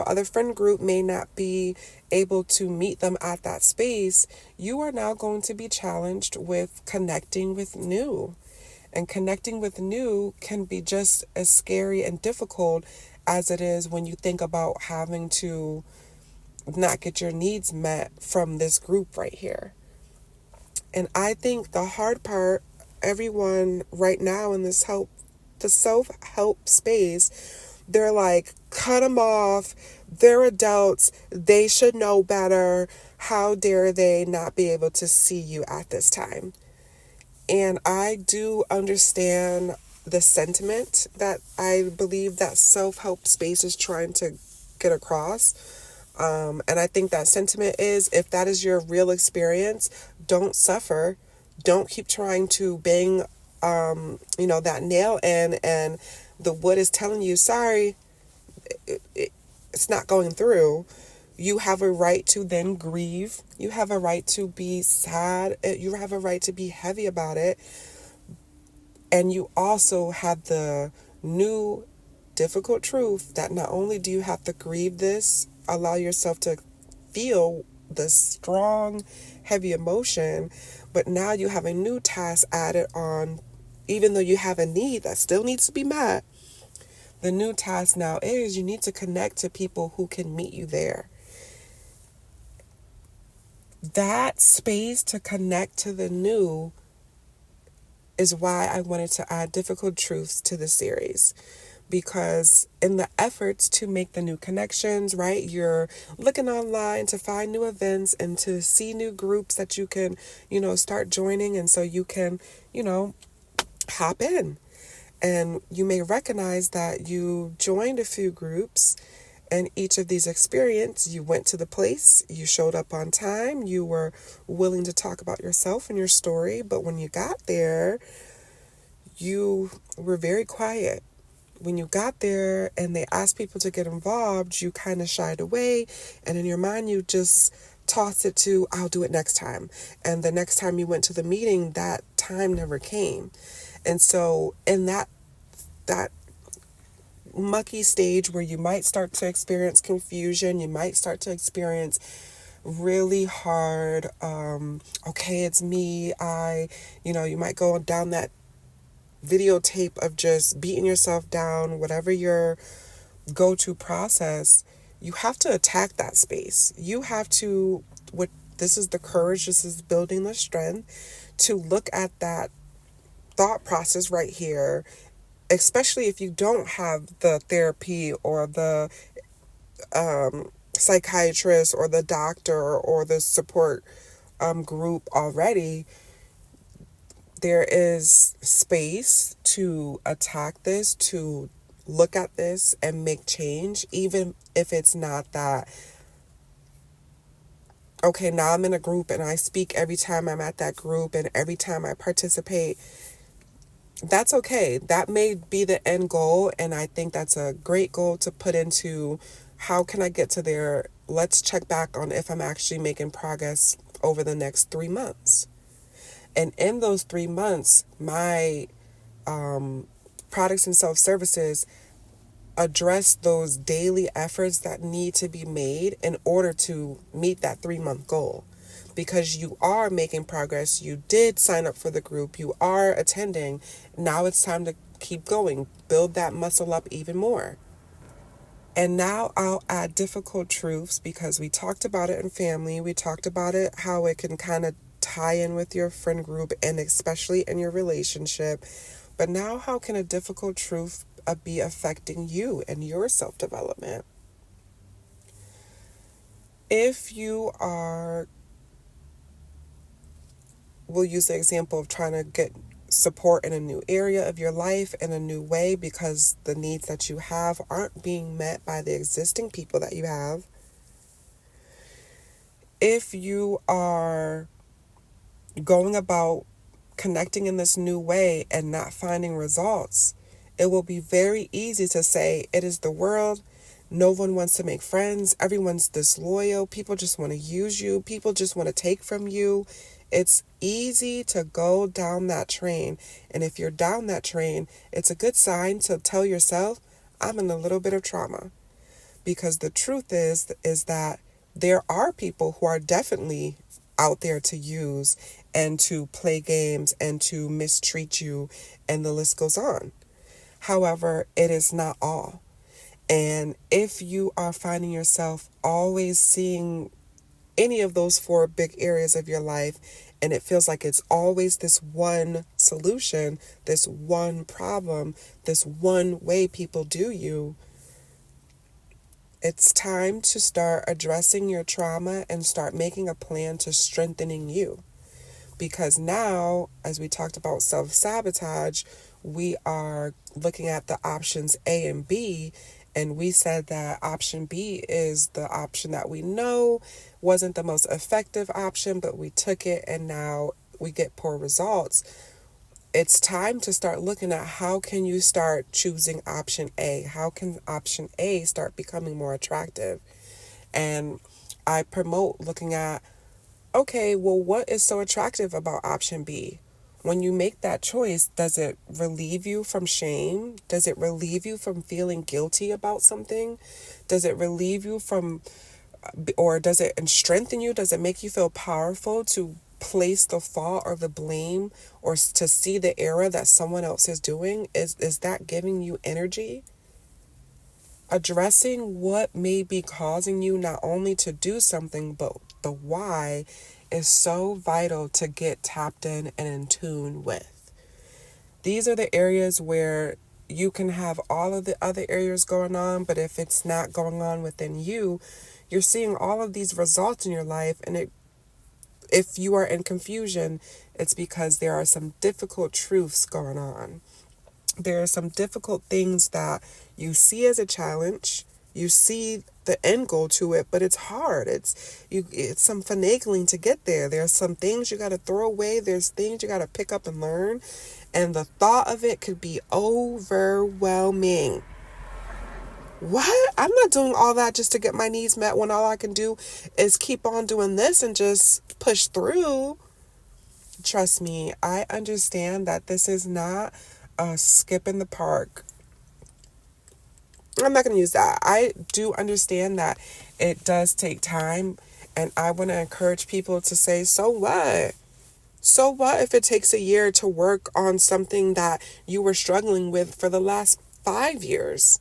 other friend group may not be able to meet them at that space. You are now going to be challenged with connecting with new. And connecting with new can be just as scary and difficult as it is when you think about having to not get your needs met from this group right here. And I think the hard part, everyone right now in the self help space, they're like, cut them off. They're adults. They should know better. How dare they not be able to see you at this time? And I do understand the sentiment that I believe that self help space is trying to get across. And I think that sentiment is, if that is your real experience, don't suffer. Don't keep trying to bang, that nail in, and the wood is telling you, sorry, it's not going through. You have a right to then grieve. You have a right to be sad. You have a right to be heavy about it. And you also have the new difficult truth that not only do you have to grieve this, allow yourself to feel the strong, heavy emotion, but now you have a new task added on. Even though you have a need that still needs to be met, the new task now is you need to connect to people who can meet you there. That space to connect to the new is why I wanted to add difficult truths to the series. Because in the efforts to make the new connections, right, you're looking online to find new events and to see new groups that you can, start joining. And so you can, hop in. And you may recognize that you joined a few groups, and each of these experiences, you went to the place, you showed up on time, you were willing to talk about yourself and your story. But when you got there, you were very quiet. When you got there and they asked people to get involved, you kind of shied away. And in your mind, you just tossed it to, I'll do it next time. And the next time you went to the meeting, that time never came. And so in that mucky stage where you might start to experience confusion, you might start to experience really hard, okay, it's me, you might go down that videotape of just beating yourself down, whatever your go-to process. You have to attack that space. You have to, this is the courage, this is building the strength to look at that thought process right here, especially if you don't have the therapy or the psychiatrist or the doctor or the support group already. There is space to attack this, to look at this and make change, even if it's not that, okay, now I'm in a group and I speak every time I'm at that group and every time I participate. That's okay. That may be the end goal, and I think that's a great goal to put into how can I get to there. Let's check back on if I'm actually making progress over the next 3 months. And in those 3 months, my products and self-services address those daily efforts that need to be made in order to meet that 3-month goal. Because you are making progress, you did sign up for the group, you are attending. Now it's time to keep going, build that muscle up even more. And now I'll add difficult truths, because we talked about it in family, we talked about it, how it can kind of tie in with your friend group and especially in your relationship. But now, how can a difficult truth be affecting you and your self-development? If you are we'll use the example of trying to get support in a new area of your life in a new way because the needs that you have aren't being met by the existing people that you have. If you are going about connecting in this new way and not finding results, it will be very easy to say it is the world. No one wants to make friends. Everyone's disloyal. People just want to use you. People just want to take from you. It's easy to go down that train. And if you're down that train, it's a good sign to tell yourself, I'm in a little bit of trauma. Because the truth is that there are people who are definitely out there to use and to play games and to mistreat you, and the list goes on. However, it is not all. And if you are finding yourself always seeing any of those four big areas of your life, and it feels like it's always this one solution, this one problem, this one way people do you, it's time to start addressing your trauma and start making a plan to strengthening you. Because now, as we talked about self-sabotage, we are looking at the options A and B, and we said that option B is the option that we know wasn't the most effective option, but we took it and now we get poor results. It's time to start looking at how can you start choosing option A? How can option A start becoming more attractive? And I promote looking at, okay, well, what is so attractive about option B? When you make that choice, does it relieve you from shame? Does it relieve you from feeling guilty about something? Does it relieve you from, or does it strengthen you? Does it make you feel powerful to place the fault or the blame or to see the error that someone else is doing? Is that giving you energy? Addressing what may be causing you not only to do something, but the why is so vital to get tapped in and in tune with. These are the areas where you can have all of the other areas going on, but if it's not going on within you, you're seeing all of these results in your life, and if you are in confusion, it's because there are some difficult truths going on. There are some difficult things that you see as a challenge. You see the end goal to it, but it's hard. It's some finagling to get there. There's some things you got to throw away. There's things you got to pick up and learn. And the thought of it could be overwhelming. What? I'm not doing all that just to get my needs met when all I can do is keep on doing this and just push through. Trust me, I understand that this is not a skip in the park. I'm not going to use that. I do understand that it does take time, and I want to encourage people to say, so what? So what if it takes a year to work on something that you were struggling with for the last 5 years?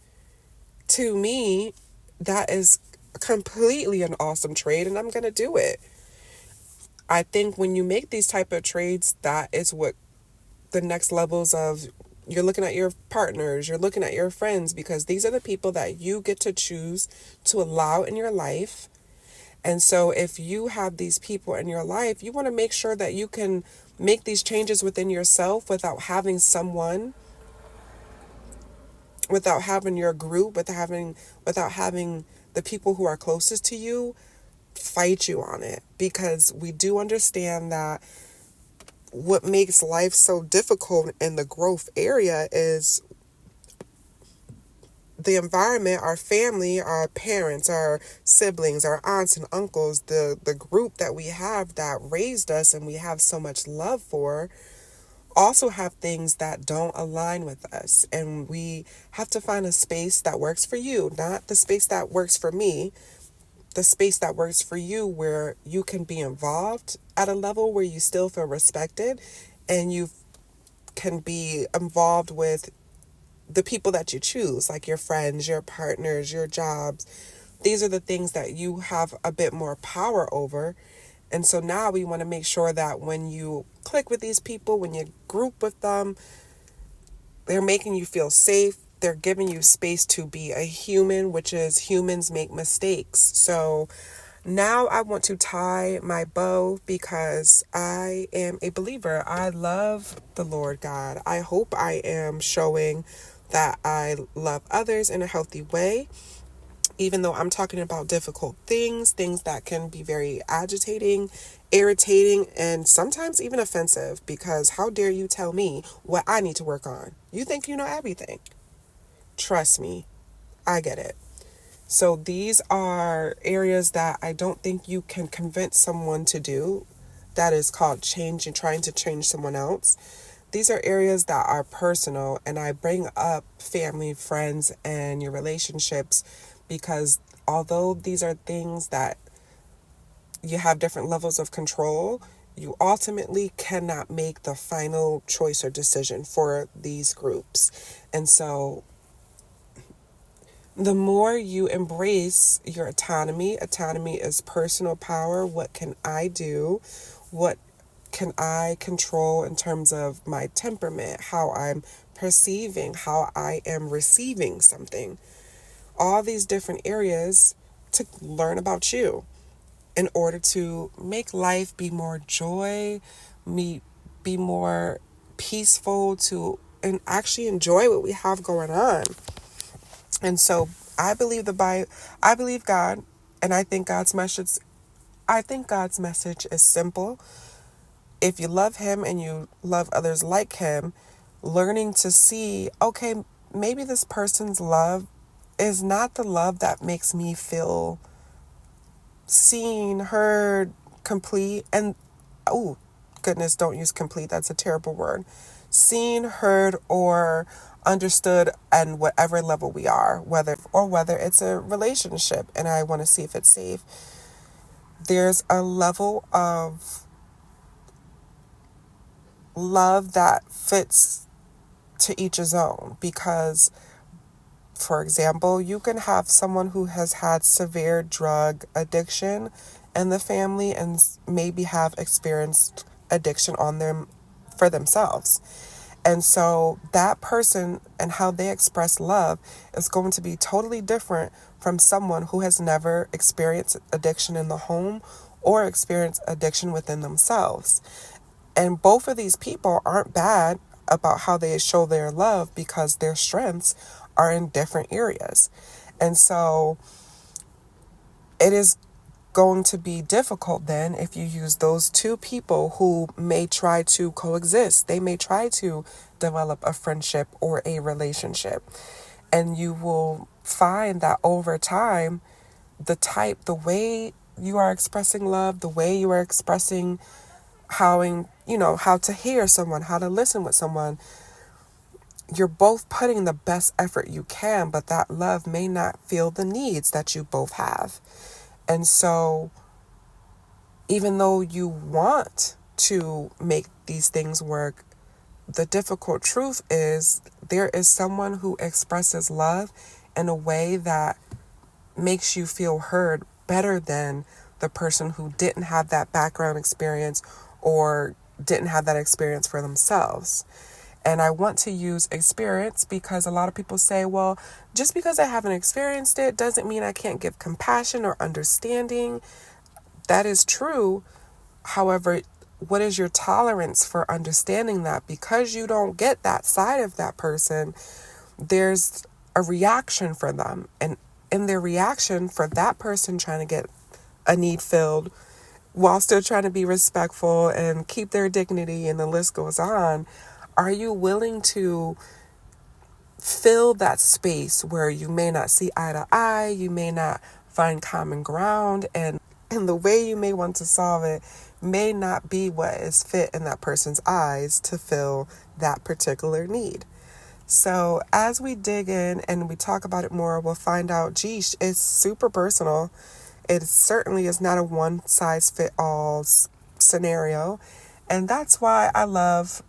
To me, that is completely an awesome trade, and I'm going to do it. I think when you make these type of trades, that is what the next levels of, you're looking at your partners, you're looking at your friends, because these are the people that you get to choose to allow in your life. And so if you have these people in your life, you want to make sure that you can make these changes within yourself without having someone, without having your group, without having the people who are closest to you fight you on it. Because we do understand that what makes life so difficult in the growth area is the environment, our family, our parents, our siblings, our aunts and uncles, the group that we have that raised us and we have so much love for, also have things that don't align with us. And we have to find a space that works for you, not the space that works for me, the space that works for you, where you can be involved at a level where you still feel respected and you can be involved with the people that you choose, like your friends, your partners, your jobs. These are the things that you have a bit more power over. And so now we want to make sure that when you click with these people, when you group with them, they're making you feel safe. They're giving you space to be a human, which is humans make mistakes. So Now I want to tie my bow because I am a believer. I love the Lord God. I hope I am showing that I love others in a healthy way, even though I'm talking about difficult things that can be very agitating, irritating, and sometimes even offensive, because how dare you tell me what I need to work on? You think you know everything. Trust me, I get it. So these are areas that I don't think you can convince someone to do. That is called change and trying to change someone else. These are areas that are personal, and I bring up family, friends, and your relationships because although these are things that you have different levels of control, you ultimately cannot make the final choice or decision for these groups. And so the more you embrace your autonomy is personal power. What can I do? What can I control in terms of my temperament, how I'm perceiving, how I am receiving something? All these different areas to learn about you in order to make life be more joy, be more peaceful, to and actually enjoy what we have going on. And so I believe I believe God, and I think God's message is simple. If you love him and you love others like him, learning to see, okay, maybe this person's love is not the love that makes me feel seen, heard, complete, and oh, goodness, don't use complete. That's a terrible word. Seen, heard, or understood, and whatever level we are, whether it's a relationship and I want to see if it's safe. There's a level of love that fits to each his own, because for example, you can have someone who has had severe drug addiction in the family and maybe have experienced addiction on them for themselves. And so that person and how they express love is going to be totally different from someone who has never experienced addiction in the home or experienced addiction within themselves. And both of these people aren't bad about how they show their love because their strengths are in different areas. And so it is going to be difficult then if you use those two people who may try to coexist. They may try to develop a friendship or a relationship. And you will find that over time, the way you are expressing love, the way you are expressing how to hear someone, how to listen with someone, you're both putting the best effort you can, but that love may not feel the needs that you both have. And so even though you want to make these things work, the difficult truth is there is someone who expresses love in a way that makes you feel heard better than the person who didn't have that background experience or didn't have that experience for themselves. And I want to use experience because a lot of people say, well, just because I haven't experienced it doesn't mean I can't give compassion or understanding. That is true. However, what is your tolerance for understanding that? Because you don't get that side of that person, there's a reaction for them. And in their reaction for that person trying to get a need filled while still trying to be respectful and keep their dignity, and the list goes on, are you willing to fill that space where you may not see eye to eye, you may not find common ground, and the way you may want to solve it may not be what is fit in that person's eyes to fill that particular need? So as we dig in and we talk about it more, we'll find out, geez, it's super personal. It certainly is not a one size fit all scenario. And that's why I love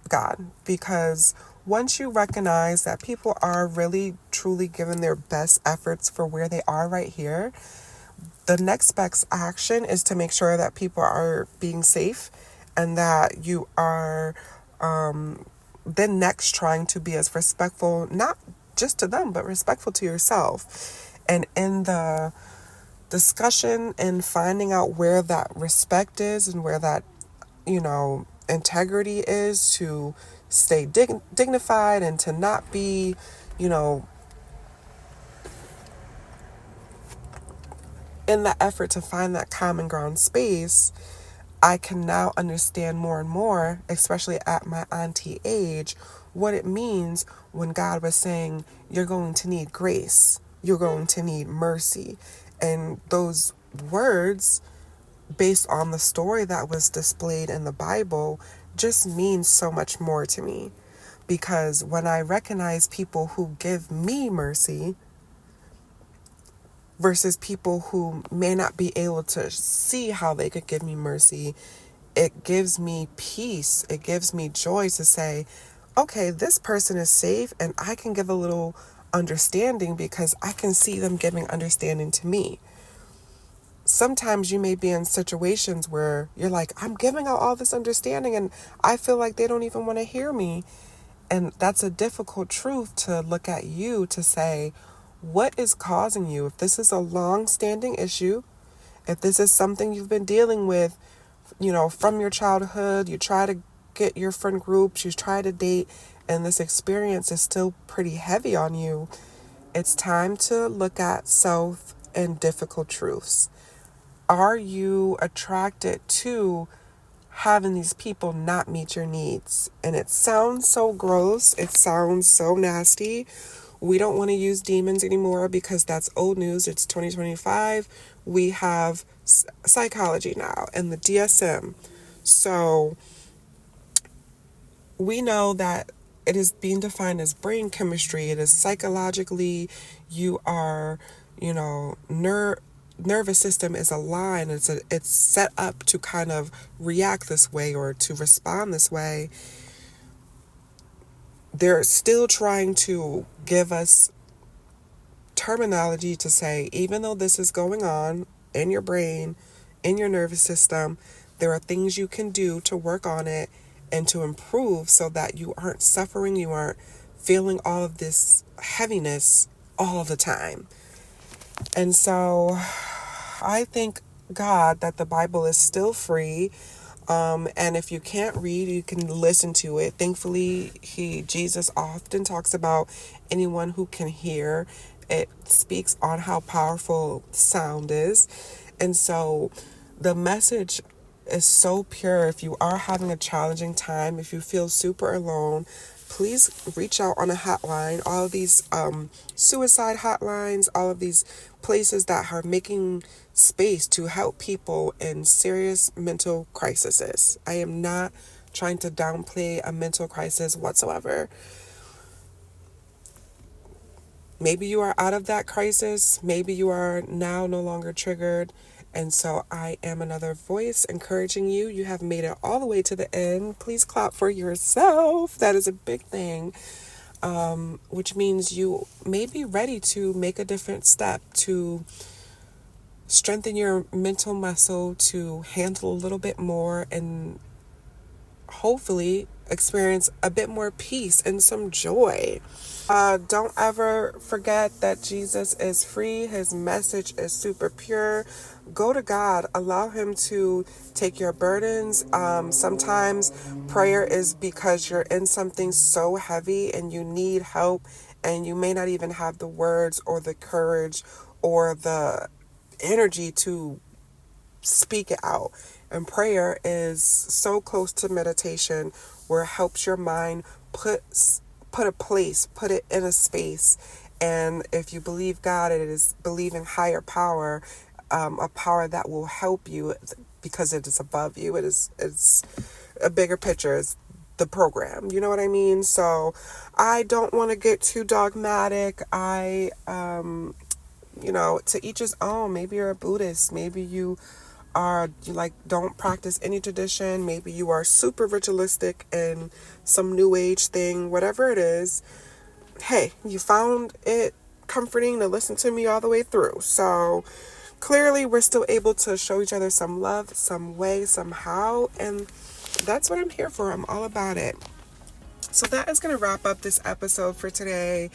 God, because once you recognize that people are really truly giving their best efforts for where they are right here, the next best action is to make sure that people are being safe and that you are then next trying to be as respectful, not just to them, but respectful to yourself. And in the discussion and finding out where that respect is and where that, integrity is to stay dignified and to not be, you know, in the effort to find that common ground space, I can now understand more and more, especially at my auntie age, what it means when God was saying, you're going to need grace, you're going to need mercy. And those words, based on the story that was displayed in the Bible, just means so much more to me. Because when I recognize people who give me mercy versus people who may not be able to see how they could give me mercy, it gives me peace. It gives me joy to say, okay, this person is safe and I can give a little understanding because I can see them giving understanding to me. Sometimes you may be in situations where you're like, I'm giving out all this understanding and I feel like they don't even want to hear me. And that's a difficult truth to look at you to say, what is causing you? If this is a long-standing issue, if this is something you've been dealing with, from your childhood, you try to get your friend groups, you try to date, and this experience is still pretty heavy on you, it's time to look at self and difficult truths. Are you attracted to having these people not meet your needs? And it sounds so gross. It sounds so nasty. We don't want to use demons anymore because that's old news. It's 2025. We have psychology now and the DSM. So we know that it is being defined as brain chemistry. It is psychologically, you are, nervous system is aligned. It's set up to kind of react this way or to respond this way. They're still trying to give us terminology to say, even though this is going on in your brain, in your nervous system, there are things you can do to work on it and to improve so that you aren't suffering, you aren't feeling all of this heaviness all the time. And so I thank God that the Bible is still free. And if you can't read, you can listen to it. Thankfully, Jesus often talks about anyone who can hear. It speaks on how powerful sound is. And so the message is so pure. If you are having a challenging time, if you feel super alone, please reach out on a hotline. All of these suicide hotlines, all of these places that are making space to help people in serious mental crises. I am not trying to downplay a mental crisis whatsoever. Maybe you are out of that crisis. Maybe you are now no longer triggered. And so I am another voice encouraging you. You have made it all the way to the end. Please clap for yourself. That is a big thing. Which means you may be ready to make a different step to strengthen your mental muscle, to handle a little bit more, and hopefully experience a bit more peace and some joy. Don't ever forget that Jesus is free. His message is super pure. Go to God. Allow him to take your burdens. Sometimes prayer is because you're in something so heavy and you need help and you may not even have the words or the courage or the energy to speak it out. And prayer is so close to meditation where it helps your mind put it in a space. And if you believe God, it is believing higher power, a power that will help you because it is above you. It's a bigger picture. It's the program. You know what I mean? So I don't want to get too dogmatic. To each his own. Maybe you're a Buddhist. Maybe you don't practice any tradition. Maybe you are super ritualistic in some new age thing, whatever it is. Hey, you found it comforting to listen to me all the way through. So clearly we're still able to show each other some love, some way, somehow. And that's what I'm here for. I'm all about it. So that is going to wrap up this episode for today.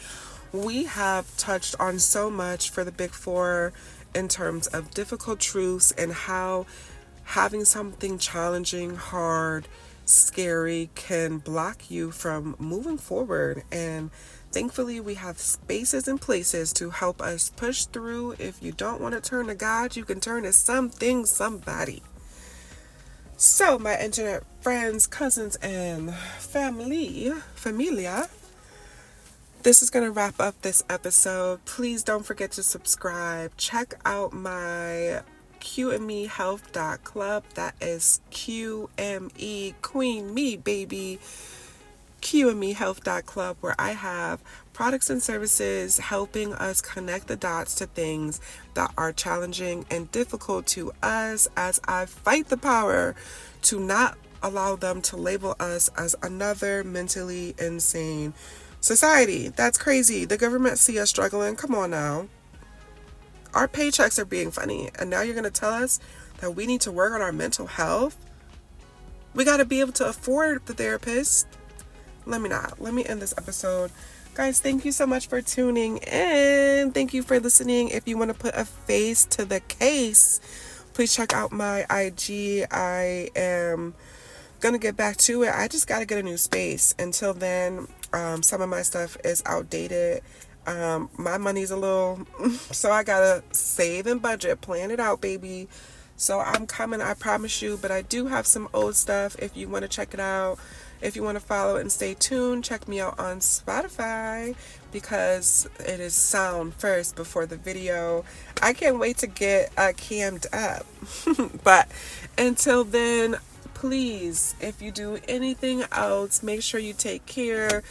We have touched on so much for the Big Four in terms of difficult truths and how having something challenging, hard, scary can block you from moving forward. And thankfully, we have spaces and places to help us push through. If you don't want to turn to God, you can turn to something, somebody. So, my internet friends, cousins, and familia, this is going to wrap up this episode. Please don't forget to subscribe. Check out my QMEHealth.club. That is QME, Queen Me, baby. QMEHealth.club, where I have products and services helping us connect the dots to things that are challenging and difficult to us, as I fight the power to not allow them to label us as another mentally insane society. That's crazy. The government see us struggling. Come on now. Our paychecks are being funny, and now you're going to tell us that we need to work on our mental health? We got to be able to afford the therapist. Let me end this episode. Guys, thank you so much for tuning in. Thank you for listening. If you want to put a face to the case, please check out my IG. I am going to get back to it. I just got to get a new space. Until then, some of my stuff is outdated. My money's a little, so I got to save and budget, plan it out, baby. So I'm coming, I promise you, but I do have some old stuff if you want to check it out. If you want to follow and stay tuned, check me out on Spotify because it is sound first before the video. I can't wait to get cammed up. But until then, please, if you do anything else, make sure you take care.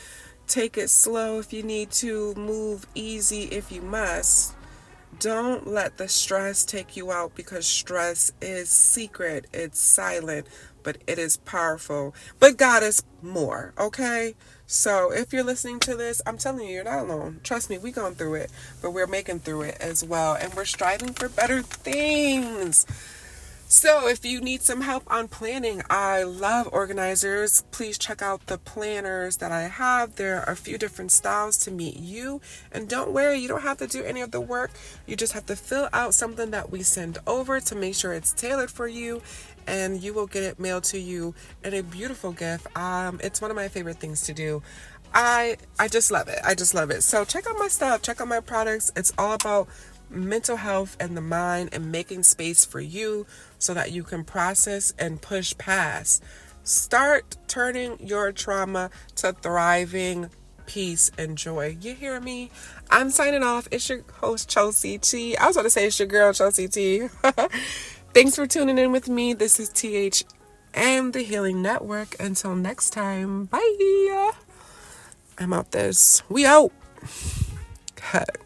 Take it slow if you need to. Move easy if you must. Don't let the stress take you out, because stress is secret. It's silent, but it is powerful. But God is more, okay? So if you're listening to this, I'm telling you, you're not alone. Trust me, we're going through it, but we're making through it as well. And we're striving for better things. So if you need some help on planning, I love organizers. Please check out the planners that I have. There are a few different styles to meet you. And don't worry, you don't have to do any of the work. You just have to fill out something that we send over to make sure it's tailored for you. And you will get it mailed to you in a beautiful gift. It's one of my favorite things to do. I just love it. I just love it. So check out my stuff. Check out my products. It's all about mental health and the mind and making space for you so that you can process and push past. Start turning your trauma to thriving peace and joy. You hear me? I'm signing off. It's your host, Chelsea T. I was about to say it's your girl, Chelsea T. Thanks for tuning in with me. This is TH and the Healing Network. Until next time, bye. I'm out this. We out. Cut.